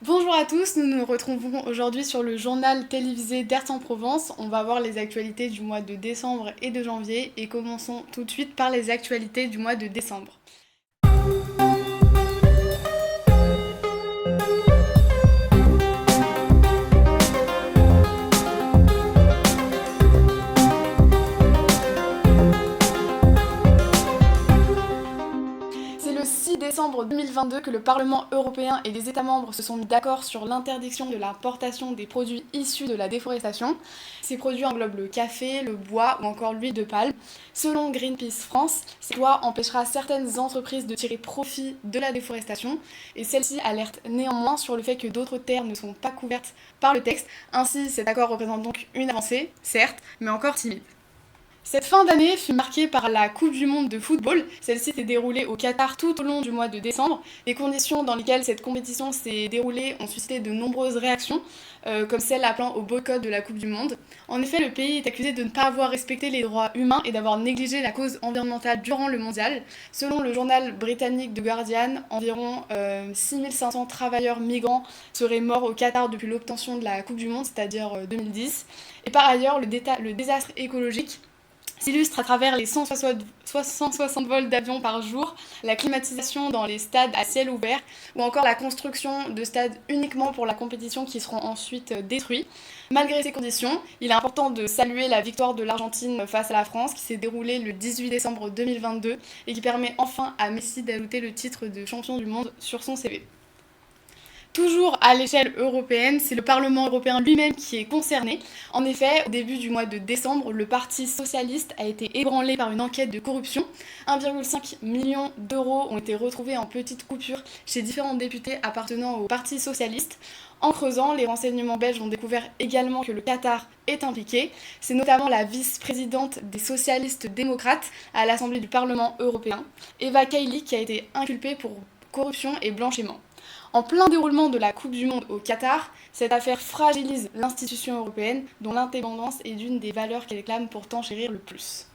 Bonjour à tous, nous nous retrouvons aujourd'hui sur le journal télévisé d'Aix-en-Provence. On va voir les actualités du mois de décembre et de janvier et commençons tout de suite par les actualités du mois de décembre. C'est le 6 décembre 2022 que le Parlement européen et les États membres se sont mis d'accord sur l'interdiction de l'importation des produits issus de la déforestation. Ces produits englobent le café, le bois ou encore l'huile de palme. Selon Greenpeace France, cette loi empêchera certaines entreprises de tirer profit de la déforestation et celle-ci alerte néanmoins sur le fait que d'autres terres ne sont pas couvertes par le texte. Ainsi, cet accord représente donc une avancée, certes, mais encore timide. Cette fin d'année fut marquée par la Coupe du Monde de football. Celle-ci s'est déroulée au Qatar tout au long du mois de décembre. Les conditions dans lesquelles cette compétition s'est déroulée ont suscité de nombreuses réactions, comme celle appelant au boycott de la Coupe du Monde. En effet, le pays est accusé de ne pas avoir respecté les droits humains et d'avoir négligé la cause environnementale durant le mondial. Selon le journal britannique The Guardian, environ 6500 travailleurs migrants seraient morts au Qatar depuis l'obtention de la Coupe du Monde, c'est-à-dire 2010. Et par ailleurs, le désastre écologique s'illustre à travers les 160 vols d'avions par jour, la climatisation dans les stades à ciel ouvert ou encore la construction de stades uniquement pour la compétition qui seront ensuite détruits. Malgré ces conditions, il est important de saluer la victoire de l'Argentine face à la France qui s'est déroulée le 18 décembre 2022 et qui permet enfin à Messi d'ajouter le titre de champion du monde sur son CV. Toujours à l'échelle européenne, c'est le Parlement européen lui-même qui est concerné. En effet, au début du mois de décembre, le Parti socialiste a été ébranlé par une enquête de corruption. 1,5 million d'euros ont été retrouvés en petites coupures chez différents députés appartenant au Parti socialiste. En creusant, les renseignements belges ont découvert également que le Qatar est impliqué. C'est notamment la vice-présidente des socialistes démocrates à l'Assemblée du Parlement européen, Eva Kaili, qui a été inculpée pour corruption et blanchiment. En plein déroulement de la Coupe du Monde au Qatar, cette affaire fragilise l'institution européenne dont l'indépendance est l'une des valeurs qu'elle réclame pourtant chérir le plus.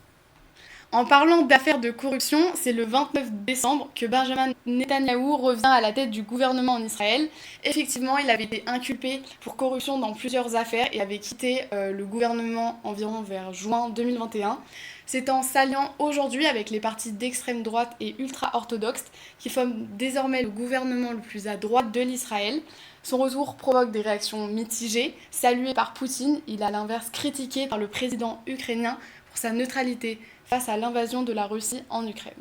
En parlant d'affaires de corruption, c'est le 29 décembre que Benjamin Netanyahou revient à la tête du gouvernement en Israël. Effectivement, il avait été inculpé pour corruption dans plusieurs affaires et avait quitté le gouvernement environ vers juin 2021. C'est en s'alliant aujourd'hui avec les partis d'extrême droite et ultra-orthodoxes qui forment désormais le gouvernement le plus à droite de l'Israël. Son retour provoque des réactions mitigées. Salué par Poutine, il est à l'inverse critiqué par le président ukrainien pour sa neutralité face à l'invasion de la Russie en Ukraine.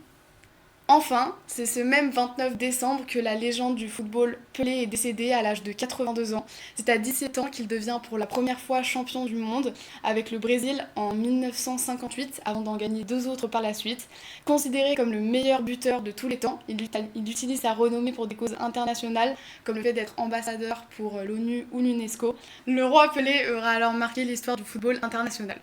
Enfin, c'est ce même 29 décembre que la légende du football Pelé est décédé à l'âge de 82 ans. C'est à 17 ans qu'il devient pour la première fois champion du monde avec le Brésil en 1958 avant d'en gagner deux autres par la suite. Considéré comme le meilleur buteur de tous les temps, il utilise sa renommée pour des causes internationales comme le fait d'être ambassadeur pour l'ONU ou l'UNESCO. Le roi Pelé aura alors marqué l'histoire du football international.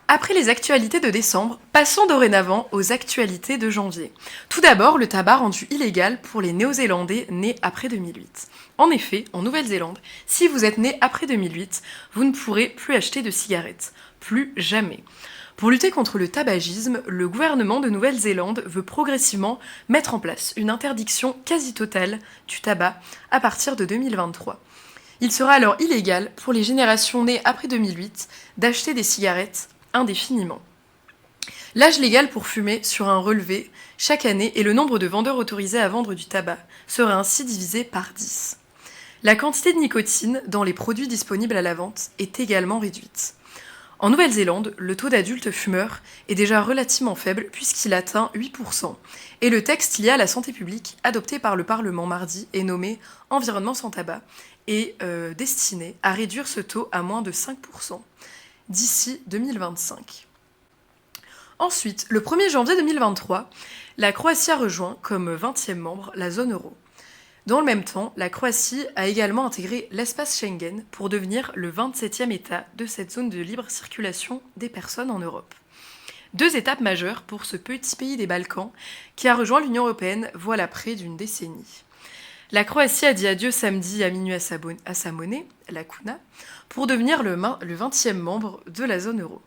Après les actualités de décembre, passons dorénavant aux actualités de janvier. Tout d'abord, le tabac rendu illégal pour les Néo-Zélandais nés après 2008. En effet, en Nouvelle-Zélande, si vous êtes né après 2008, vous ne pourrez plus acheter de cigarettes. Plus jamais. Pour lutter contre le tabagisme, le gouvernement de Nouvelle-Zélande veut progressivement mettre en place une interdiction quasi totale du tabac à partir de 2023. Il sera alors illégal pour les générations nées après 2008 d'acheter des cigarettes indéfiniment. L'âge légal pour fumer sera relevé chaque année et le nombre de vendeurs autorisés à vendre du tabac sera ainsi divisé par 10. La quantité de nicotine dans les produits disponibles à la vente est également réduite. En Nouvelle-Zélande, le taux d'adultes fumeurs est déjà relativement faible puisqu'il atteint 8%, et le texte lié à la santé publique adopté par le Parlement mardi est nommé Environnement sans tabac et destiné à réduire ce taux à moins de 5% d'ici 2025. Ensuite, le 1er janvier 2023, la Croatie a rejoint comme 20e membre la zone euro. Dans le même temps, la Croatie a également intégré l'espace Schengen pour devenir le 27e État de cette zone de libre circulation des personnes en Europe. Deux étapes majeures pour ce petit pays des Balkans qui a rejoint l'Union européenne voilà près d'une décennie. La Croatie a dit adieu samedi à minuit à sa monnaie, la kuna, pour devenir le 20e membre de la zone euro.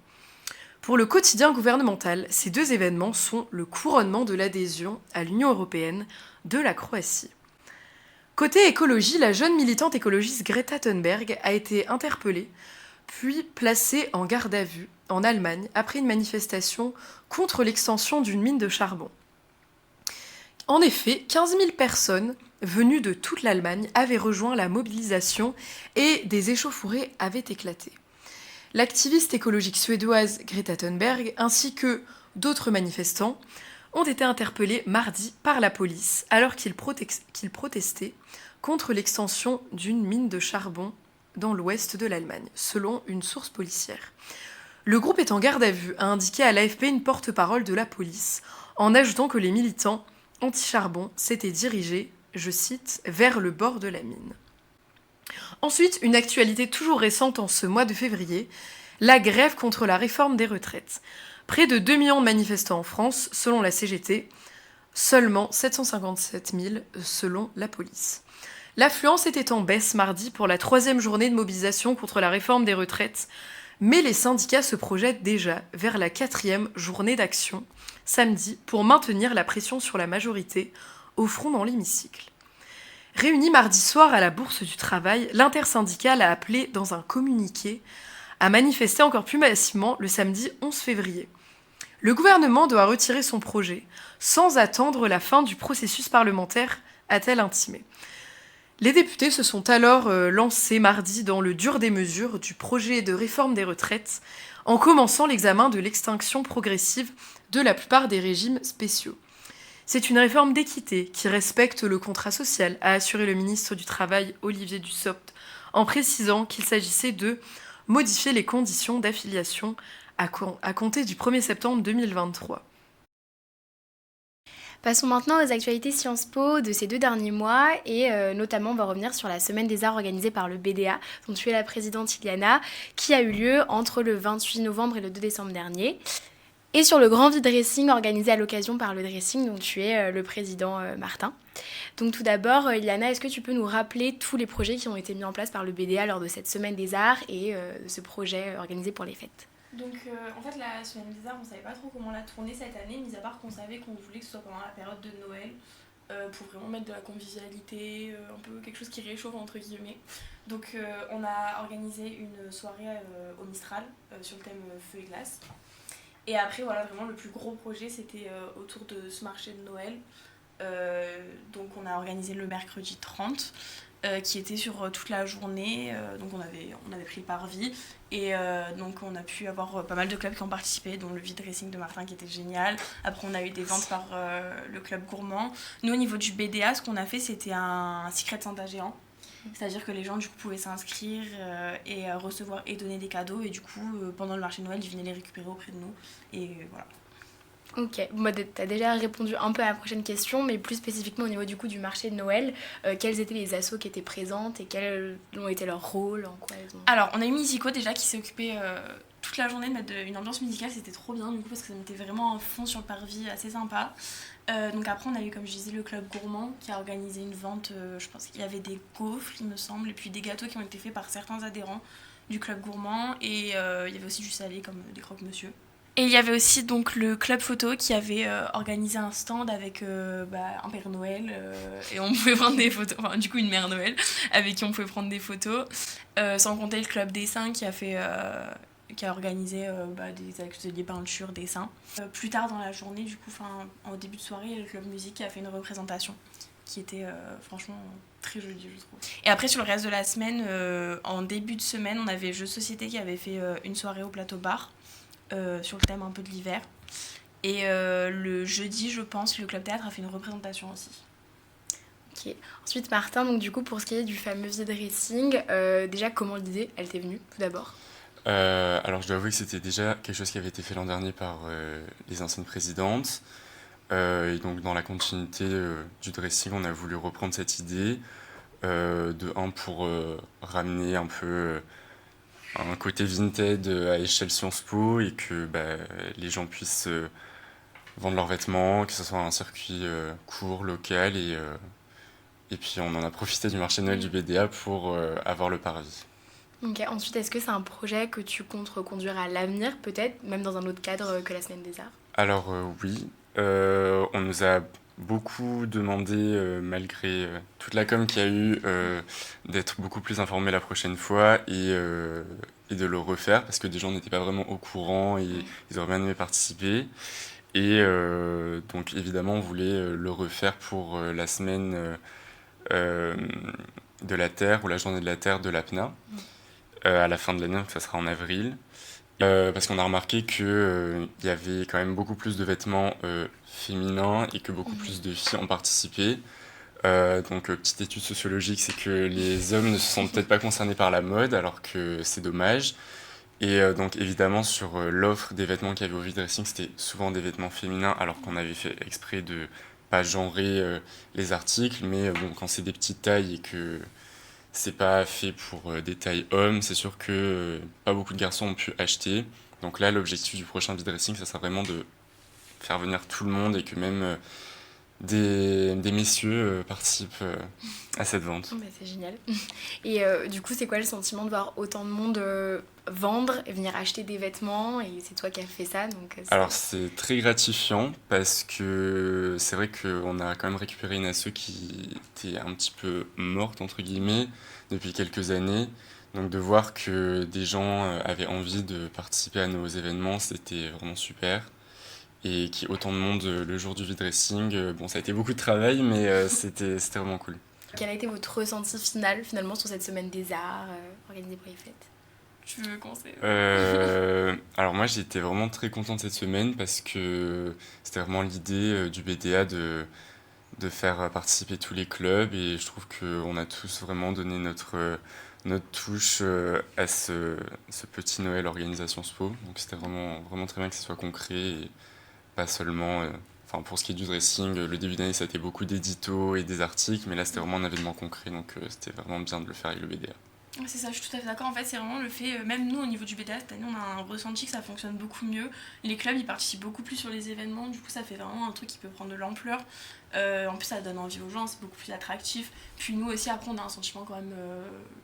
Pour le quotidien gouvernemental, ces deux événements sont le couronnement de l'adhésion à l'Union européenne de la Croatie. Côté écologie, la jeune militante écologiste Greta Thunberg a été interpellée, puis placée en garde à vue en Allemagne après une manifestation contre l'extension d'une mine de charbon. En effet, 15 000 personnes venues de toute l'Allemagne avaient rejoint la mobilisation et des échauffourées avaient éclaté. L'activiste écologique suédoise Greta Thunberg ainsi que d'autres manifestants ont été interpellés mardi par la police alors qu'ils protestaient contre l'extension d'une mine de charbon dans l'ouest de l'Allemagne, selon une source policière. Le groupe est en garde à vue, a indiqué à l'AFP une porte-parole de la police, en ajoutant que les militants anti-charbon s'étaient dirigés, je cite, vers le bord de la mine. Ensuite, une actualité toujours récente en ce mois de février, la grève contre la réforme des retraites. Près de 2 millions de manifestants en France, selon la CGT, seulement 757 000 selon la police. L'affluence était en baisse mardi pour la 3e journée de mobilisation contre la réforme des retraites, mais les syndicats se projettent déjà vers la 4e journée d'action, samedi, pour maintenir la pression sur la majorité au front dans l'hémicycle. Réunie mardi soir à la Bourse du Travail, l'intersyndicale a appelé dans un communiqué à manifester encore plus massivement le samedi 11 février. Le gouvernement doit retirer son projet sans attendre la fin du processus parlementaire, a-t-elle intimé. Les députés se sont alors lancés mardi dans le dur des mesures du projet de réforme des retraites, en commençant l'examen de l'extinction progressive de la plupart des régimes spéciaux. C'est une réforme d'équité qui respecte le contrat social, a assuré le ministre du Travail Olivier Dussopt, en précisant qu'il s'agissait de modifier les conditions d'affiliation à compter du 1er septembre 2023. Passons maintenant aux actualités Sciences Po de ces 2 derniers mois et notamment on va revenir sur la Semaine des Arts organisée par le BDA, dont tu es la présidente Iliana, qui a eu lieu entre le 28 novembre et le 2 décembre dernier. Et sur le grand vide-dressing organisé à l'occasion par le Dressing, dont tu es le président Martin. Donc tout d'abord, Iliana, est-ce que tu peux nous rappeler tous les projets qui ont été mis en place par le BDA lors de cette Semaine des Arts et de ce projet organisé pour les fêtes ? Donc en fait la Semaine des Arts, on savait pas trop comment la tourner cette année, mis à part qu'on savait qu'on voulait que ce soit pendant la période de Noël, pour vraiment mettre de la convivialité, un peu quelque chose qui réchauffe entre guillemets. Donc on a organisé une soirée au Mistral sur le thème feu et glace. Et après voilà, vraiment le plus gros projet c'était autour de ce marché de Noël. Donc on a organisé le mercredi 30. Qui était sur toute la journée, donc on avait pris le parvis et donc on a pu avoir pas mal de clubs qui ont participé, dont le vide-dressing de Martin qui était génial. Après on a eu des ventes par le club gourmand. Nous au niveau du BDA, ce qu'on a fait c'était un Secret Santa géant, c'est-à-dire que les gens du coup pouvaient s'inscrire et recevoir et donner des cadeaux et du coup pendant le marché de Noël ils venaient les récupérer auprès de nous et voilà. Ok, moi tu as déjà répondu un peu à la prochaine question, mais plus spécifiquement au niveau du coup du marché de Noël, quels étaient les assos qui étaient présentes et quels ont été leurs rôles, en quoi elles ont... Alors on a eu Musico déjà qui s'est occupé toute la journée de mettre une ambiance musicale, c'était trop bien du coup parce que ça mettait vraiment un fond sur le parvis assez sympa. Donc après on a eu comme je disais le club gourmand qui a organisé une vente, je pense qu'il y avait des gaufres il me semble, et puis des gâteaux qui ont été faits par certains adhérents du club gourmand et il y avait aussi du salé comme des croque-monsieur. Et il y avait aussi donc le club photo qui avait organisé un stand avec un Père Noël et on pouvait prendre des photos, enfin du coup une Mère Noël avec qui on pouvait prendre des photos, sans compter le club dessin qui a organisé des ateliers peinture, dessin. Plus tard dans la journée, du coup, en début de soirée, il y a le club musique qui a fait une représentation qui était franchement très jolie, je trouve. Et après sur le reste de la semaine, en début de semaine, on avait Jeux de Société qui avait fait une soirée au plateau bar. Sur le thème un peu de l'hiver. Et le jeudi, je pense, le Club Théâtre a fait une représentation aussi. Ok. Ensuite, Martin, donc du coup, pour ce qui est du fameux vide-dressing, déjà, comment l'idée, elle t'est venue, tout d'abord ? Alors, je dois avouer que c'était déjà quelque chose qui avait été fait l'an dernier par les anciennes présidentes. Et donc, dans la continuité du dressing, on a voulu reprendre cette idée, pour ramener un peu... un côté vintage à échelle Sciences Po et que les gens puissent vendre leurs vêtements, que ce soit un circuit court, local et puis on en a profité du marché de Noël du BDA pour avoir le parvis. Ok, ensuite est-ce que c'est un projet que tu comptes reconduire à l'avenir peut-être, même dans un autre cadre que la Semaine des Arts ? Alors oui, on nous a beaucoup demandé, malgré toute la com qu'il y a eu, d'être beaucoup plus informé la prochaine fois et de le refaire parce que des gens n'étaient pas vraiment au courant et ils auraient bien aimé participer. Et donc évidemment, on voulait le refaire pour la semaine euh, de la Terre ou la journée de la Terre de l'APNA à la fin de l'année, donc ça sera en avril. Parce qu'on a remarqué qu'il y avait quand même beaucoup plus de vêtements féminins et que beaucoup plus de filles ont participé. Donc, petite étude sociologique, c'est que les hommes ne se sentent peut-être pas concernés par la mode, alors que c'est dommage. Et donc, évidemment, sur l'offre des vêtements qu'il y avait au vide-dressing, c'était souvent des vêtements féminins, alors qu'on avait fait exprès de pas genrer les articles. Mais bon, quand c'est des petites tailles et que c'est pas fait pour des tailles hommes, c'est sûr que pas beaucoup de garçons ont pu acheter. Donc là, l'objectif du prochain vide-dressing, ça sera vraiment de faire venir tout le monde et que même des messieurs participent à cette vente. Bah, c'est génial. Et du coup, c'est quoi le sentiment de voir autant de monde vendre et venir acheter des vêtements et c'est toi qui as fait ça donc Alors c'est très gratifiant parce que c'est vrai qu'on a quand même récupéré une asso qui était un petit peu morte entre guillemets depuis quelques années. Donc de voir que des gens avaient envie de participer à nos événements, c'était vraiment super. Et qu'il y ait autant de monde le jour du vide-dressing, bon ça a été beaucoup de travail mais c'était vraiment cool. Quel a été votre ressenti final finalement sur cette semaine des arts organisée pour les fêtes? Tu veux commencer? Alors moi j'étais vraiment très content de cette semaine parce que c'était vraiment l'idée du BDA de faire participer tous les clubs et je trouve qu'on a tous vraiment donné notre touche à ce petit Noël organisation SPO. Donc c'était vraiment, vraiment très bien que ce soit concret et pas seulement... Enfin, pour ce qui est du dressing, le début d'année ça a été beaucoup d'éditos et des articles, mais là c'était vraiment un événement concret, donc c'était vraiment bien de le faire avec le BDA. C'est ça, je suis tout à fait d'accord. En fait, c'est vraiment le fait, même nous au niveau du BDA, cette année, on a un ressenti que ça fonctionne beaucoup mieux. Les clubs, ils participent beaucoup plus sur les événements, du coup, ça fait vraiment un truc qui peut prendre de l'ampleur. En plus, ça donne envie aux gens, c'est beaucoup plus attractif. Puis nous aussi, après, on a un sentiment quand même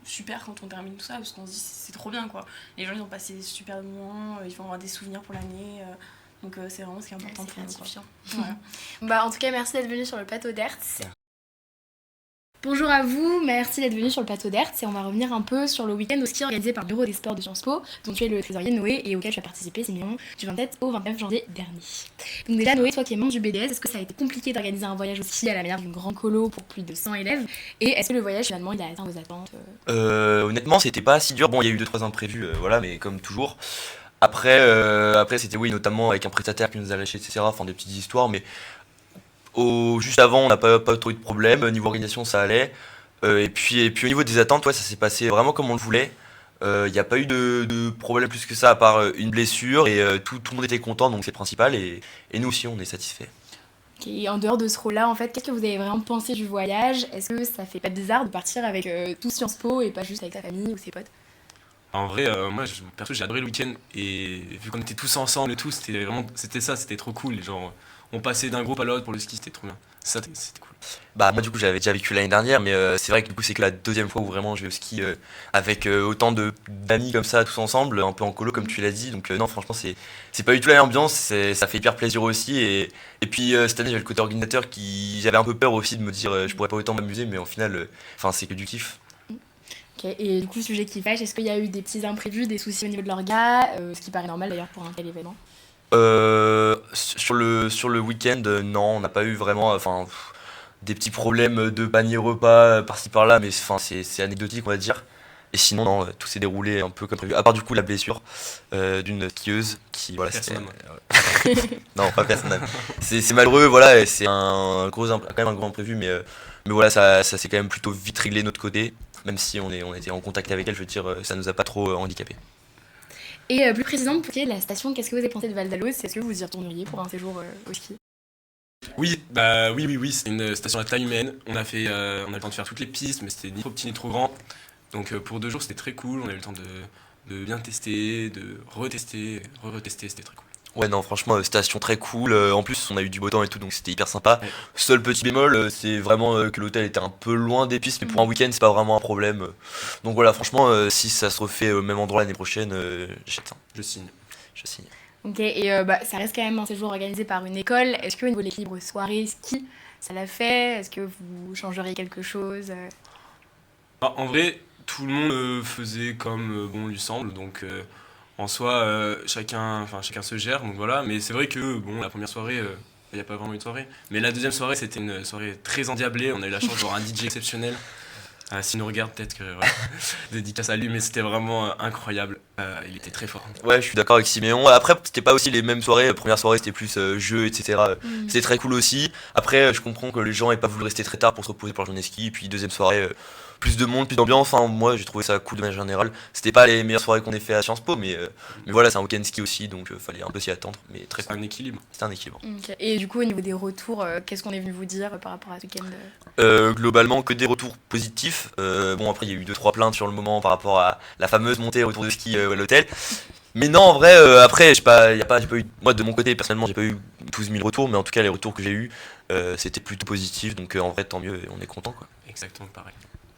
super quand on termine tout ça, parce qu'on se dit c'est trop bien, quoi. Les gens, ils ont passé des super moments, ils vont avoir des souvenirs pour l'année. Donc c'est vraiment ce qui est important pour nous. C'est gratifiant. Voilà. Bah, en tout cas, merci d'être venu sur le plateau d'Hertz. Bonjour à vous, merci d'être venu sur le plateau d'Hertz et on va revenir un peu sur le week-end au ski organisé par le Bureau des sports de Sciences Po, dont tu es le trésorier Noé et auquel tu as participé, Siméon, du 27 au 29 janvier dernier. Donc déjà Noé, toi qui es membre du BDS, est-ce que ça a été compliqué d'organiser un voyage au ski à la manière d'une grande colo pour plus de 100 élèves? Et est-ce que le voyage finalement il a atteint vos attentes? Honnêtement, c'était pas si dur. Bon, il y a eu 2-3 imprévus, voilà, mais comme toujours. Après, c'était oui, notamment avec un prestataire qui nous a lâché, etc. Enfin, des petites histoires, mais juste avant, on n'a pas trop eu de problème. Niveau organisation, ça allait. Et puis au niveau des attentes, ouais, ça s'est passé vraiment comme on le voulait. Il n'y a pas eu de problème plus que ça, à part une blessure, et tout le monde était content, donc c'est le principal, et nous aussi, on est satisfait. Et en dehors de ce rôle-là, en fait, qu'est-ce que vous avez vraiment pensé du voyage? Est-ce que ça fait pas bizarre de partir avec tout Sciences Po et pas juste avec sa famille ou ses potes? En vrai, moi, perso, j'ai adoré le week-end et vu qu'on était tous ensemble et tout, c'était trop cool. Genre, on passait d'un groupe à l'autre pour le ski, c'était trop bien. Ça, c'était cool. Bah, moi, du coup, j'avais déjà vécu l'année dernière, mais c'est vrai que du coup, c'est que la deuxième fois où vraiment je vais au ski avec autant d'amis comme ça, tous ensemble, un peu en colo, comme tu l'as dit. Donc, non, franchement, c'est pas du tout la même ambiance, ça fait hyper plaisir aussi. Et puis, cette année, j'avais le côté organisateur j'avais un peu peur aussi de me dire, je pourrais pas autant m'amuser, mais au final, c'est que du kiff. Okay. Et du coup, sujet qui fâche, est-ce qu'il y a eu des petits imprévus, des soucis au niveau de l'orga, ce qui paraît normal d'ailleurs pour un tel événement? Sur le week-end, non, on n'a pas eu vraiment des petits problèmes de panier repas par-ci par-là, mais c'est anecdotique, on va dire. Et sinon, non, tout s'est déroulé un peu comme prévu. À part du coup la blessure d'une skieuse qui, voilà, c'était... Non, pas personnel. C'est malheureux, voilà, et c'est quand même un gros imprévu, mais voilà, ça s'est quand même plutôt vite réglé de notre côté. Même si on était en contact avec elle, je veux dire, ça nous a pas trop handicapés. Et plus précisément, pour ce qui est de la station, qu'est-ce que vous avez pensé de Val d'Aloz? Est-ce que vous y retourneriez pour un séjour au ski? Oui, c'est une station à taille humaine. On a le temps de faire toutes les pistes, mais c'était ni trop petit ni trop grand. Donc pour 2 jours, c'était très cool. On a eu le temps de bien tester, de retester, c'était très cool. Ouais, non, franchement, station très cool. En plus, on a eu du beau temps et tout, donc c'était hyper sympa. Ouais. Seul petit bémol, c'est vraiment que l'hôtel était un peu loin des pistes, mais pour un week-end, c'est pas vraiment un problème. Donc voilà, franchement, si ça se refait au même endroit l'année prochaine, j'attends. Je signe. Je signe. Ok, et ça reste quand même un séjour organisé par une école. Est-ce qu'au niveau de l'équilibre soirée, ski, ça l'a fait? Est-ce que vous changeriez quelque chose? Bah, en vrai, tout le monde faisait comme bon lui semble, donc en soi, chacun se gère, donc voilà. Mais c'est vrai que bon, la première soirée, il n'y a pas vraiment eu de soirée. Mais la deuxième soirée, c'était une soirée très endiablée. On a eu la chance d'avoir un DJ exceptionnel. S'il nous regarde, peut-être que voilà, dédicace à lui, mais c'était vraiment incroyable. Il était très fort. Ouais, je suis d'accord avec Siméon. Après, c'était pas aussi les mêmes soirées. La première soirée, c'était plus jeu, etc. C'était très cool aussi. Après, je comprends que les gens aient pas voulu rester très tard pour se reposer pour la journée ski. Puis deuxième soirée, plus de monde, plus d'ambiance. Enfin, moi, j'ai trouvé ça cool de manière générale. C'était pas les meilleures soirées qu'on ait fait à Sciences Po, mais voilà, c'est un week-end ski aussi, donc fallait un peu s'y attendre. Mais très C'est cool. un équilibre. C'était un équilibre. Ok. Et du coup, au niveau des retours, qu'est-ce qu'on est venu vous dire par rapport à ce week-end? Globalement, que des retours positifs. Bon, après, il y a eu 2-3 plaintes sur le moment par rapport à la fameuse montée retour de ski à l'hôtel. Mais non, en vrai, après, je sais pas, j'ai pas eu. Moi, de mon côté, personnellement, j'ai pas eu 12 000 retours, mais en tout cas, les retours que j'ai eu, c'était plutôt positif. Donc, en vrai, tant mieux, on est content, quoi. Exactement pareil.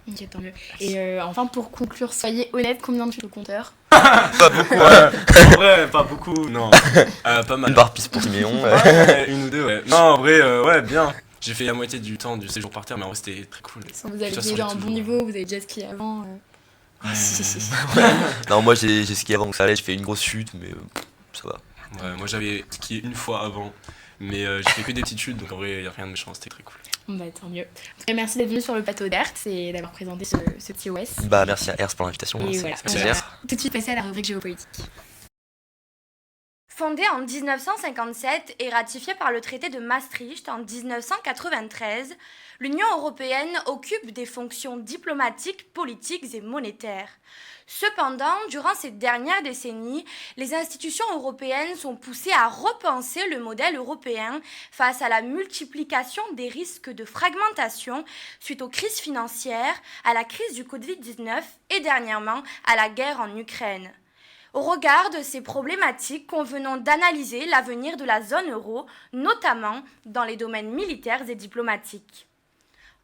Ok, tant mieux. Et enfin, pour conclure, soyez honnête, combien de tuiles au compteur? Pas beaucoup, En vrai, pas beaucoup, non. Pas mal. Une barre piste pour Siméon. Ouais, une ou deux, ouais. Non, en vrai, ouais, bien. J'ai fait la moitié du temps du séjour par terre, mais en vrai, c'était très cool. Vous De avez toute façon, déjà j'ai un bon toujours- niveau, vous avez déjà skié avant. Non, moi, j'ai skié avant, donc ça allait. J'ai fait une grosse chute, mais ça va. Ouais, moi, j'avais skié une fois avant, mais j'ai fait que des petites chutes, donc en vrai, il n'y a rien de méchant, c'était très cool. Bah, tant mieux. En tout cas, merci d'être venu sur le plateau d'Hertz et d'avoir présenté ce petit OS. Bah, merci à Ers pour l'invitation. Et C'est- voilà, c'est on Ers. va tout de suite passer à la rubrique géopolitique. Fondée en 1957 et ratifiée par le traité de Maastricht en 1993, l'Union européenne occupe des fonctions diplomatiques, politiques et monétaires. Cependant, durant ces dernières décennies, les institutions européennes sont poussées à repenser le modèle européen face à la multiplication des risques de fragmentation suite aux crises financières, à la crise du Covid-19 et dernièrement à la guerre en Ukraine. Au regard de ces problématiques, convenons d'analyser l'avenir de la zone euro, notamment dans les domaines militaires et diplomatiques.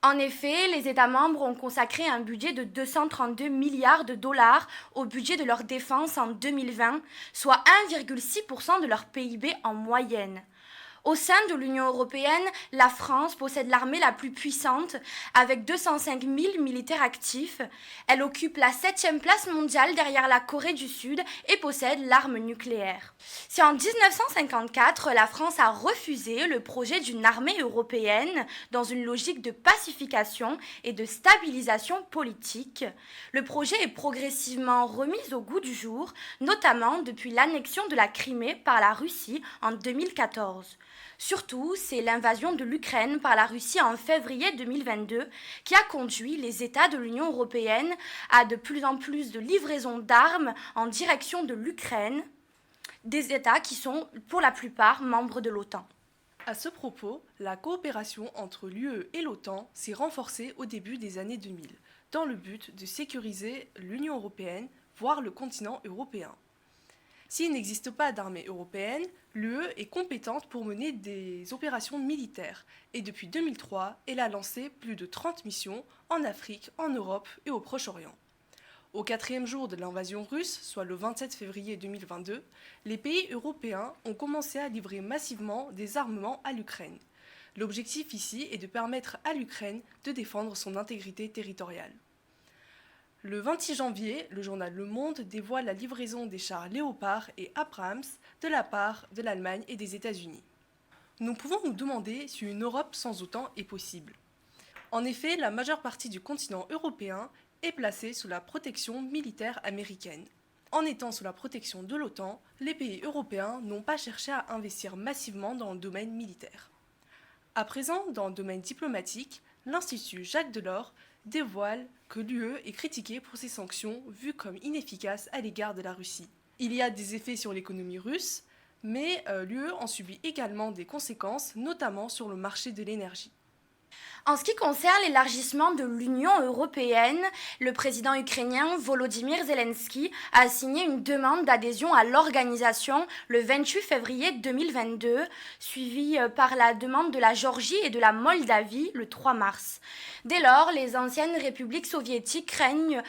En effet, les États membres ont consacré un budget de 232 milliards de dollars au budget de leur défense en 2020, soit 1,6% de leur PIB en moyenne. Au sein de l'Union européenne, la France possède l'armée la plus puissante, avec 205 000 militaires actifs. Elle occupe la 7e place mondiale derrière la Corée du Sud et possède l'arme nucléaire. Si en 1954, la France a refusé le projet d'une armée européenne dans une logique de pacification et de stabilisation politique, le projet est progressivement remis au goût du jour, notamment depuis l'annexion de la Crimée par la Russie en 2014. Surtout, c'est l'invasion de l'Ukraine par la Russie en février 2022 qui a conduit les États de l'Union européenne à de plus en plus de livraisons d'armes en direction de l'Ukraine, des États qui sont pour la plupart membres de l'OTAN. À ce propos, la coopération entre l'UE et l'OTAN s'est renforcée au début des années 2000, dans le but de sécuriser l'Union européenne, voire le continent européen. S'il n'existe pas d'armée européenne, l'UE est compétente pour mener des opérations militaires et depuis 2003, elle a lancé plus de 30 missions en Afrique, en Europe et au Proche-Orient. Au 4e jour de l'invasion russe, soit le 27 février 2022, les pays européens ont commencé à livrer massivement des armements à l'Ukraine. L'objectif ici est de permettre à l'Ukraine de défendre son intégrité territoriale. Le 26 janvier, le journal Le Monde dévoile la livraison des chars Léopard et Abrams de la part de l'Allemagne et des États-Unis. Nous pouvons nous demander si une Europe sans OTAN est possible. En effet, la majeure partie du continent européen est placée sous la protection militaire américaine. En étant sous la protection de l'OTAN, les pays européens n'ont pas cherché à investir massivement dans le domaine militaire. À présent, dans le domaine diplomatique, l'Institut Jacques Delors dévoile que l'UE est critiquée pour ses sanctions vues comme inefficaces à l'égard de la Russie. Il y a des effets sur l'économie russe, mais l'UE en subit également des conséquences, notamment sur le marché de l'énergie. En ce qui concerne l'élargissement de l'Union européenne, le président ukrainien Volodymyr Zelensky a signé une demande d'adhésion à l'organisation le 28 février 2022, suivie par la demande de la Géorgie et de la Moldavie le 3 mars. Dès lors, les anciennes républiques soviétiques craignent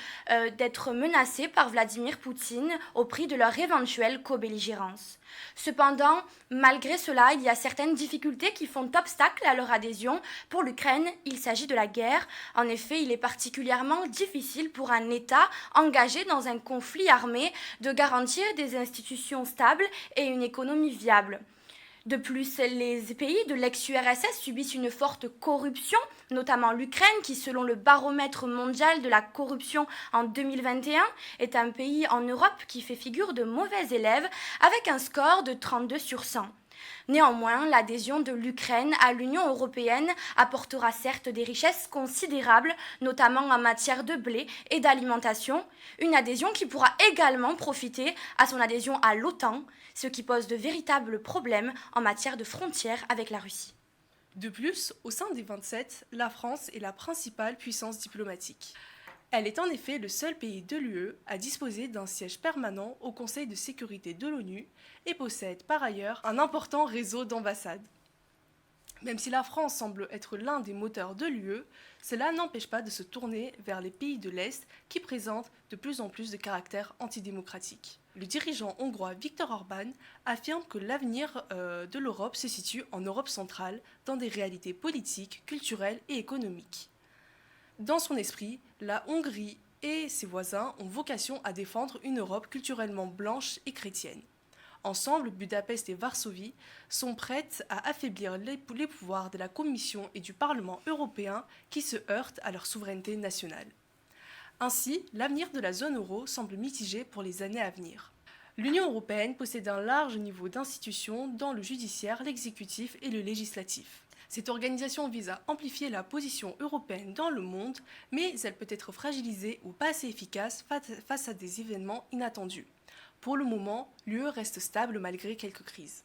d'être menacées par Vladimir Poutine au prix de leur éventuelle co-belligérance. Cependant, malgré cela, il y a certaines difficultés qui font obstacle à leur adhésion. Pour l'Ukraine, il s'agit de la guerre. En effet, il est particulièrement difficile pour un État engagé dans un conflit armé de garantir des institutions stables et une économie viable. De plus, les pays de l'ex-URSS subissent une forte corruption, notamment l'Ukraine, qui, selon le baromètre mondial de la corruption en 2021, est un pays en Europe qui fait figure de mauvais élève, avec un score de 32 sur 100. Néanmoins, l'adhésion de l'Ukraine à l'Union européenne apportera certes des richesses considérables, notamment en matière de blé et d'alimentation, une adhésion qui pourra également profiter à son adhésion à l'OTAN, ce qui pose de véritables problèmes en matière de frontières avec la Russie. De plus, au sein des 27, la France est la principale puissance diplomatique. Elle est en effet le seul pays de l'UE à disposer d'un siège permanent au Conseil de sécurité de l'ONU et possède par ailleurs un important réseau d'ambassades. Même si la France semble être l'un des moteurs de l'UE, cela n'empêche pas de se tourner vers les pays de l'Est qui présentent de plus en plus de caractère antidémocratique. Le dirigeant hongrois Viktor Orban affirme que l'avenir de l'Europe se situe en Europe centrale, dans des réalités politiques, culturelles et économiques. Dans son esprit, la Hongrie et ses voisins ont vocation à défendre une Europe culturellement blanche et chrétienne. Ensemble, Budapest et Varsovie sont prêtes à affaiblir les pouvoirs de la Commission et du Parlement européen qui se heurtent à leur souveraineté nationale. Ainsi, l'avenir de la zone euro semble mitigé pour les années à venir. L'Union européenne possède un large niveau d'institutions dans le judiciaire, l'exécutif et le législatif. Cette organisation vise à amplifier la position européenne dans le monde, mais elle peut être fragilisée ou pas assez efficace face à des événements inattendus. Pour le moment, l'UE reste stable malgré quelques crises.